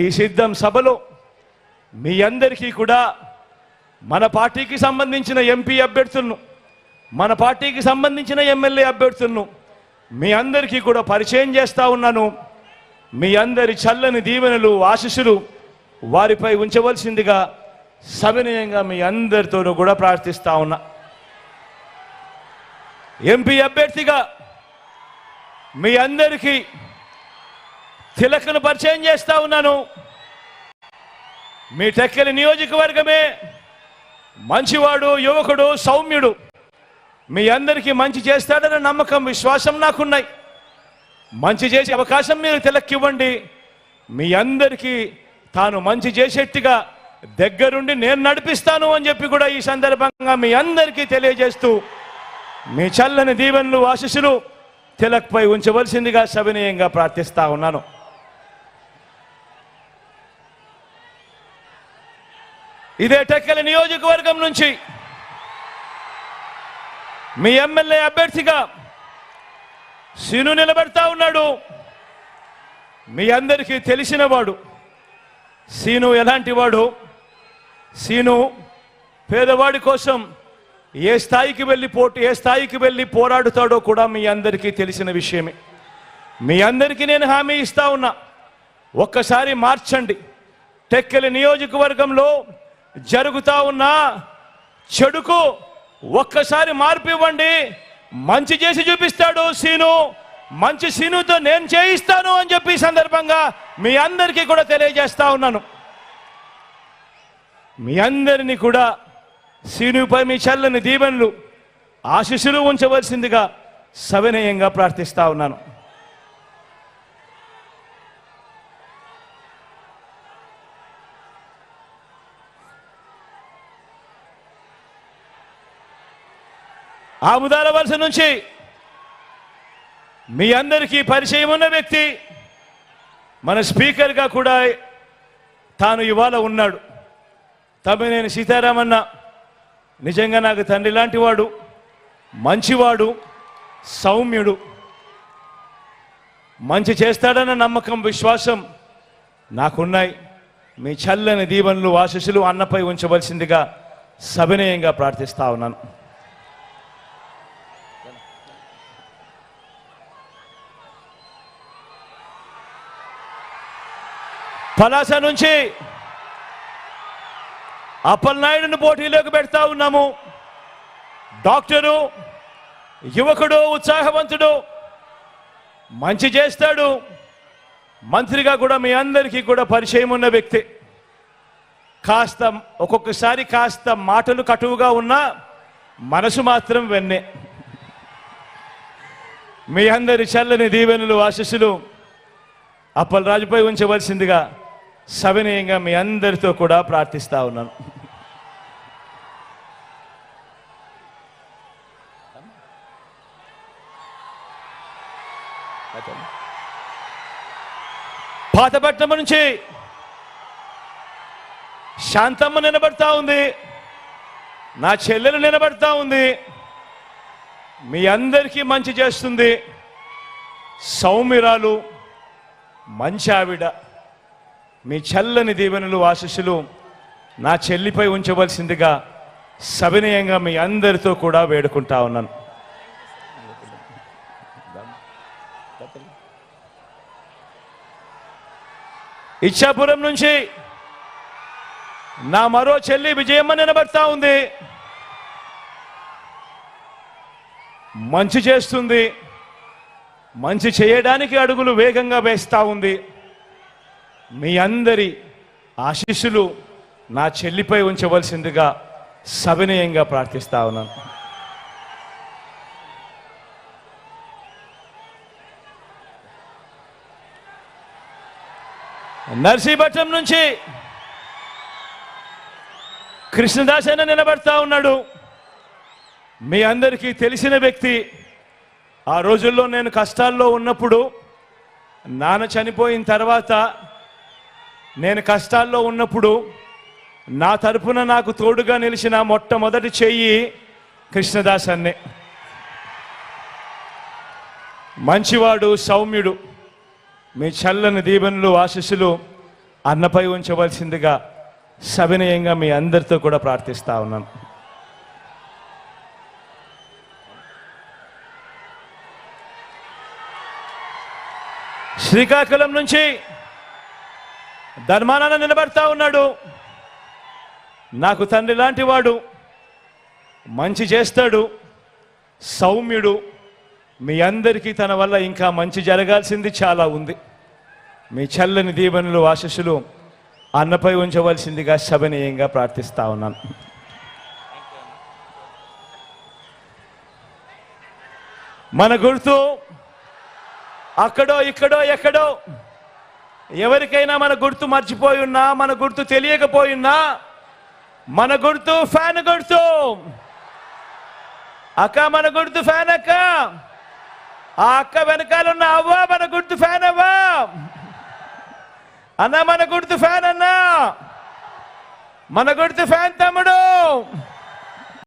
ఈ సిద్ధం సభలో మీ అందరికీ కూడా మన పార్టీకి సంబంధించిన ఎంపీ అభ్యర్థులను, మన పార్టీకి సంబంధించిన ఎమ్మెల్యే అభ్యర్థులను మీ అందరికీ కూడా పరిచయం చేస్తా ఉన్నాను. మీ అందరి చల్లని దీవెనలు, ఆశీస్సులు వారిపై ఉంచవలసిందిగా సవినయంగా మీ అందరితోనూ కూడా ప్రార్థిస్తా ఉన్నా. ఎంపీ అభ్యర్థిగా మీ అందరికీ తిలకను పరిచయం చేస్తా ఉన్నాను. మీ టెక్కలి నియోజకవర్గమే మంచివాడు, యువకుడు, సౌమ్యుడు, మీ అందరికీ మంచి చేస్తాడన్న నమ్మకం, విశ్వాసం నాకున్నాయి. మంచి చేసే అవకాశం మీరు తిలక్కివ్వండి. మీ అందరికీ తాను మంచి చేసేట్టుగా దగ్గరుండి నేను నడిపిస్తాను అని చెప్పి కూడా ఈ సందర్భంగా మీ అందరికీ తెలియజేస్తూ మీ చల్లని దీవెనలు, ఆశీస్సులు తిలక్పై ఉంచవలసిందిగా సవినయంగా ప్రార్థిస్తా ఉన్నాను. ఇదే టెక్కలి నియోజకవర్గం నుంచి మీ ఎమ్మెల్యే అభ్యర్థిగా సీను నిలబడతా ఉన్నాడు. మీ అందరికీ తెలిసినవాడు. సీను ఎలాంటి వాడు? సీను పేదవాడి కోసం ఏ స్థాయికి వెళ్ళి పోరాడుతాడో కూడా మీ అందరికీ తెలిసిన విషయమే. మీ అందరికీ నేను హామీ ఇస్తా ఉన్నా, ఒక్కసారి మార్చండి. టెక్కలి నియోజకవర్గంలో జరుగుతా ఉన్న చెడుకు ఒక్కసారి మార్పు ఇవ్వండి. మంచి చేసి చూపిస్తాడు సీను. మంచి సీనుతో నేను చేయిస్తాను అని చెప్పి సందర్భంగా మీ అందరికీ కూడా తెలియజేస్తా ఉన్నాను. మీ అందరినీ కూడా సీనుపై మీ చల్లని దీవెనలు, ఆశీస్సులు ఉంచవలసిందిగా సవినయంగా ప్రార్థిస్తా ఉన్నాను. ఆముదాల వలస నుంచి మీ అందరికీ పరిచయం ఉన్న వ్యక్తి, మన స్పీకర్గా కూడా తాను ఇవాళ ఉన్నాడు, తమ్మినేని సీతారామన్న. నిజంగా నాకు తండ్రి లాంటి వాడు, మంచివాడు, సౌమ్యుడు, మంచి చేస్తాడన్న నమ్మకం, విశ్వాసం నాకున్నాయి. మీ చల్లని దీవెనలు, ఆశీస్సులు అన్నపై ఉంచవలసిందిగా సవినయంగా ప్రార్థిస్తా ఉన్నాను. పలాస నుంచి అప్పలనాయుడును పోటీలోకి పెడతా ఉన్నాము. డాక్టరు, యువకుడు, ఉత్సాహవంతుడు, మంచి చేస్తాడు. మంత్రిగా కూడా మీ అందరికీ కూడా పరిచయం ఉన్న వ్యక్తి. ఒక్కొక్కసారి కాస్త మాటలు కటువుగా ఉన్నా మనసు మాత్రం వెన్నే. మీ అందరి చల్లని దీవెనలు, ఆశీస్సులు అప్పలరాజుపై ఉంచవలసిందిగా సవినయంగా మీ అందరితో కూడా ప్రార్థిస్తా ఉన్నాను. పాతపట్నం నుంచి శాంతమ్మ నిలబడతా ఉంది, నా చెల్లెలు నిలబడతా ఉంది. మీ అందరికీ మంచి చేస్తుంది, సౌమ్యురాలు, మంచి ఆవిడ. మీ చల్లని దీవెనలు, ఆశీస్సులు నా చెల్లిపై ఉంచవలసిందిగా సవినయంగా మీ అందరితో కూడా వేడుకుంటా ఉన్నాను. ఇచ్చాపురం నుంచి నా మరో చెల్లి విజయమ్మ నిలబడతా ఉంది. మంచి చేస్తుంది, మంచి చేయడానికి అడుగులు వేగంగా వేస్తూ ఉంది. మీ అందరి ఆశీస్సులు నా చెల్లిపై ఉంచవలసిందిగా సవినయంగా ప్రార్థిస్తా ఉన్నాను. నర్సీపట్నం నుంచి కృష్ణదాస్ అన్న నిలబడతా ఉన్నాడు. మీ అందరికీ తెలిసిన వ్యక్తి. ఆ రోజుల్లో నేను కష్టాల్లో ఉన్నప్పుడు, నాన్న చనిపోయిన తర్వాత నేను కష్టాల్లో ఉన్నప్పుడు నా తరపున నాకు తోడుగా నిలిచిన మొట్టమొదటి చెయ్యి కృష్ణదాస్ అన్నే. మంచివాడు, సౌమ్యుడు. మీ చల్లని దీవెనలు, ఆశీస్సులు అన్నపై ఉంచవలసిందిగా సవినయంగా మీ అందరితో కూడా ప్రార్థిస్తా ఉన్నాను. శ్రీకాకుళం నుంచి ధర్మానాన్న నిలబడతా ఉన్నాడు. నాకు తండ్రి లాంటి వాడు, మంచి చేస్తాడు, సౌమ్యుడు. మీ అందరికీ తన వల్ల ఇంకా మంచి జరగాల్సింది చాలా ఉంది. మీ చల్లని దీవెనలు ఆశీస్సులు అన్నపై ఉంచవలసిందిగా సవినయంగా ప్రార్థిస్తా ఉన్నాను. మన గుర్తు అక్కడో ఇక్కడో ఎక్కడో ఎవరికైనా మన గుర్తు మర్చిపోయి ఉన్నా, మన గుర్తు తెలియకపోయినా, మన గుర్తు ఫ్యాన్ గుర్తు. అక్క మన గుర్తు ఫ్యాన్ అక్క. ఆ అక్క వెనకాలన్న అవ్వా మన గుర్తు ఫ్యాన్ అవ్వా. అన్న మన గుర్తు ఫ్యాన్ అన్నా. మన గుర్తు ఫ్యాన్ తమ్ముడు.